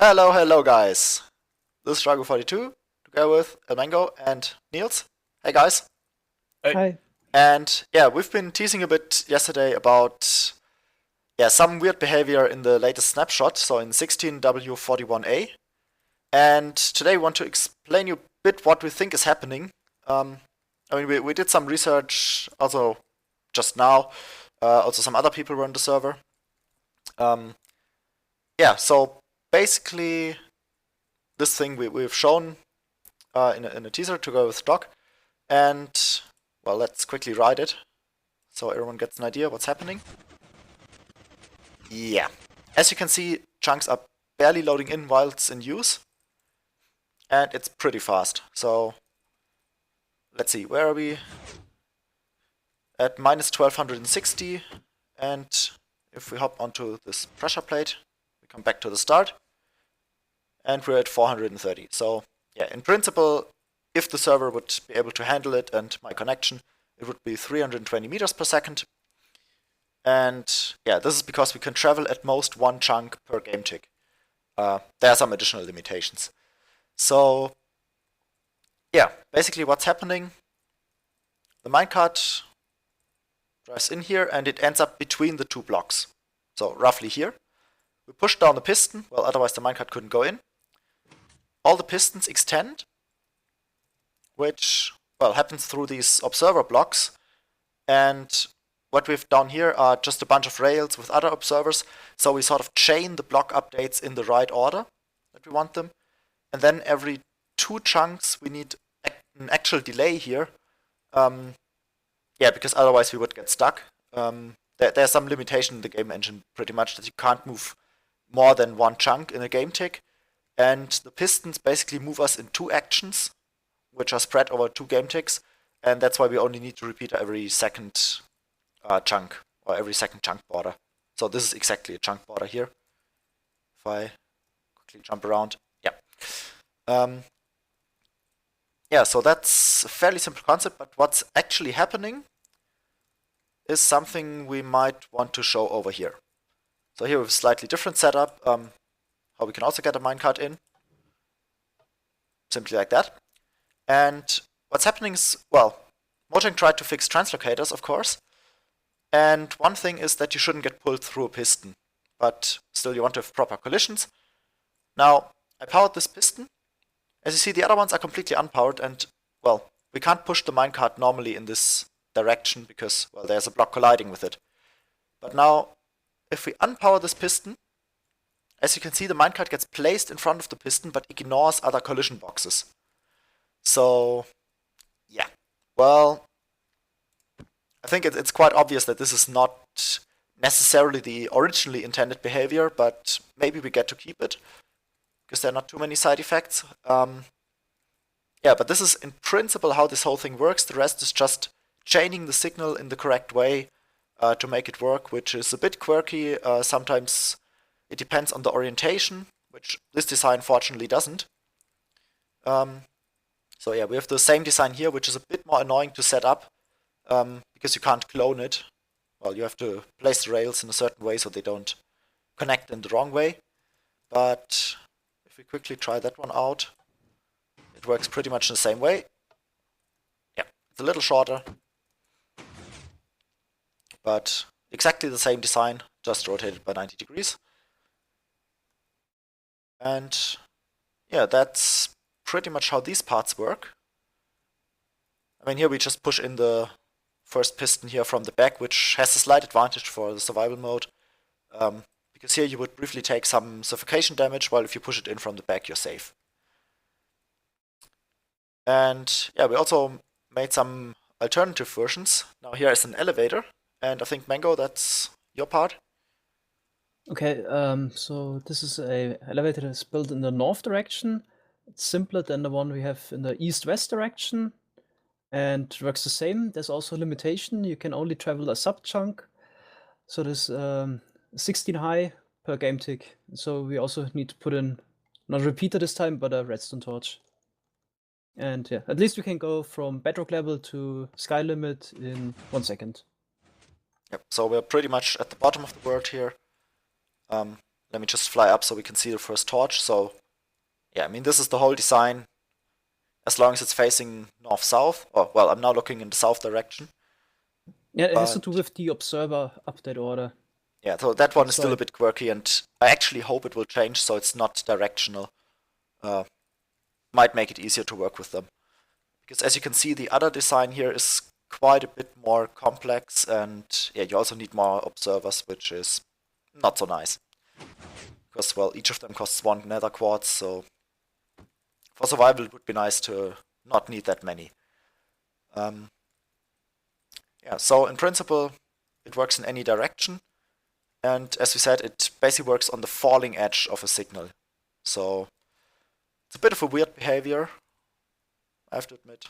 Hello guys. This is Drago42 together with Elmango and Niels. Hey guys. Hey. Hi. And yeah, we've been teasing a bit yesterday about some weird behavior in the latest snapshot, so in 16W41A. And today we want to explain you a bit what we think is happening. We did some research also just now. Also some other people were on the server. So basically this thing we've shown in a teaser to go with doc. And, well, let's quickly write it so everyone gets an idea what's happening. Yeah. As you can see, chunks are barely loading in while it's in use. And it's pretty fast. So, let's see, where are we? At minus 1260. And if we hop onto this pressure plate, we come back to the start. And we're at 430. So, yeah, in principle, if the server would be able to handle it and my connection, it would be 320 meters per second. And yeah, this is because we can travel at most one chunk per game tick. There are some additional limitations. So yeah, basically what's happening, the minecart drives in here and it ends up between the two blocks. So roughly here. We push down the piston, well otherwise the minecart couldn't go in. All the pistons extend, which, well, happens through these observer blocks. And what we've done here are just a bunch of rails with other observers. So we sort of chain the block updates in the right order that we want them. And then every two chunks we need an actual delay here. Because otherwise we would get stuck. There's some limitation in the game engine pretty much that you can't move more than one chunk in a game tick. And the pistons basically move us in two actions, which are spread over two game ticks, and that's why we only need to repeat every second chunk, or every second chunk border. So this is exactly a chunk border here. If I quickly jump around, so that's a fairly simple concept, but what's actually happening is something we might want to show over here. So here we have a slightly different setup, how we can also get a minecart in. Simply like that. And what's happening is, well, Mojang tried to fix translocators, of course. And one thing is that you shouldn't get pulled through a piston. But still you want to have proper collisions. Now, I powered this piston. As you see, the other ones are completely unpowered. And, well, we can't push the minecart normally in this direction because, well, there's a block colliding with it. But now, if we unpower this piston, as you can see, the minecart gets placed in front of the piston but ignores other collision boxes. So, yeah. Well, I think it's quite obvious that this is not necessarily the originally intended behavior, but maybe we get to keep it because there are not too many side effects. But this is in principle how this whole thing works. The rest is just chaining the signal in the correct way to make it work, which is a bit quirky. Sometimes it depends on the orientation, which this design fortunately doesn't. So yeah, we have the same design here, which is a bit more annoying to set up because you can't clone it. Well, you have to place the rails in a certain way so they don't connect in the wrong way. But if we quickly try that one out, it works pretty much in the same way. Yeah, it's a little shorter, but exactly the same design, just rotated by 90 degrees. And yeah, that's pretty much how these parts work. I mean, here we just push in the first piston here from the back, which has a slight advantage for the survival mode. Because here you would briefly take some suffocation damage, while if you push it in from the back, you're safe. And yeah, we also made some alternative versions. Now here is an elevator, and I think Mango, that's your part. Okay, so this is a elevator that's built in the north direction. It's simpler than the one we have in the east-west direction, and works the same. There's also a limitation. You can only travel a sub-chunk. So there's 16 high per game tick. So we also need to put in, not a repeater this time, but a redstone torch. And yeah, at least we can go from bedrock level to sky limit in 1 second. Yep, so we're pretty much at the bottom of the world here. Let me just fly up so we can see the first torch. So, yeah, I mean, this is the whole design. As long as it's facing north-south, or, well, I'm now looking in the south direction. Yeah, it has to But do with the observer update order. yeah, so that one is So still a bit quirky, and I actually hope it will change so it's not directional. Might make it easier to work with them. Because as you can see, the other design here is quite a bit more complex, and yeah, you also need more observers, which is not so nice. Because, well, each of them costs 1 nether quartz, so for survival it would be nice to not need that many. Yeah, so in principle, it works in any direction. And as we said, it basically works on the falling edge of a signal. So it's a bit of a weird behavior, I have to admit.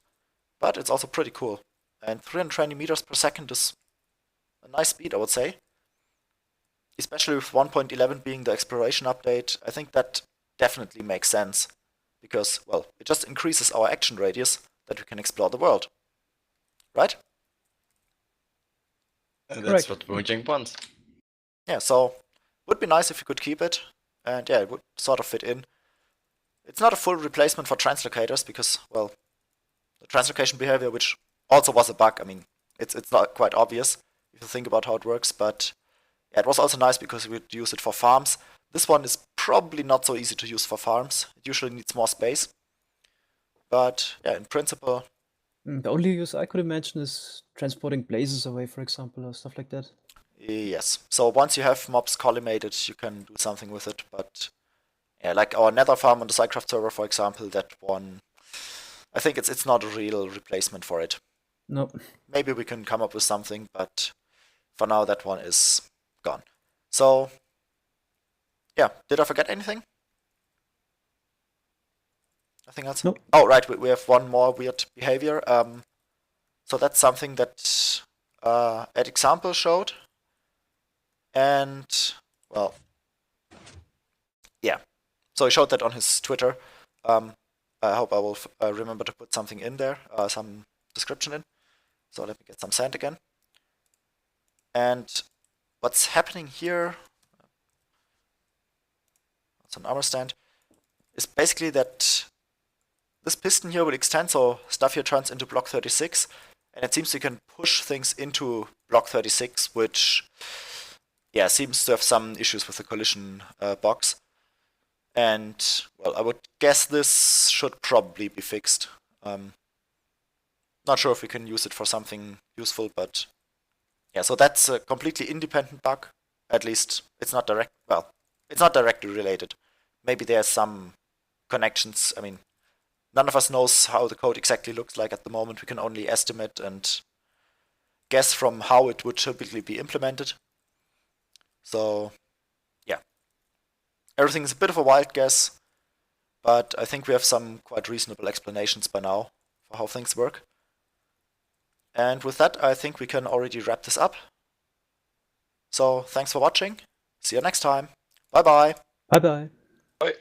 But it's also pretty cool. And 320 meters per second is a nice speed, I would say. Especially with 1.11 being the exploration update, I think that definitely makes sense. Because, well, it just increases our action radius that we can explore the world. Right? That's what Mojang wants. Yeah, so would be nice if you could keep it. And yeah, it would sort of fit in. It's not a full replacement for translocators because, well, the translocation behavior, which also was a bug, I mean, it's not quite obvious if you think about how it works, but yeah, it was also nice because we would use it for farms. This one is probably not so easy to use for farms. It usually needs more space. But yeah, in principle, the only use I could imagine is transporting blazes away, for example, or stuff like that. yes. So once you have mobs collimated, you can do something with it, but yeah, like our nether farm on the Psycraft server, for example, that one, I think it's not a real replacement for it. No. Maybe we can come up with something, but for now that one is gone. So yeah, did I forget anything? Nothing else? Nope. Oh, right, we have one more weird behavior. So that's something that at example showed. And, well, yeah. So he showed that on his Twitter. I hope I will remember to put something in there, some description in. So let me get some sand again. And what's happening here, it's an armor stand, is basically that this piston here will extend, so stuff here turns into block 36, and it seems you can push things into block 36, which, yeah, seems to have some issues with the collision box. And, well, I would guess this should probably be fixed. Not sure if we can use it for something useful, but yeah, so that's a completely independent bug. At least it's not direct, well, it's not directly related. Maybe there's some connections. I mean, none of us knows how the code exactly looks like at the moment. We can only estimate and guess from how it would typically be implemented. So, yeah. Everything is a bit of a wild guess, but I think we have some quite reasonable explanations by now for how things work. And with that, I think we can already wrap this up. So, thanks for watching. See you next time. Bye-bye. Bye-bye. Bye.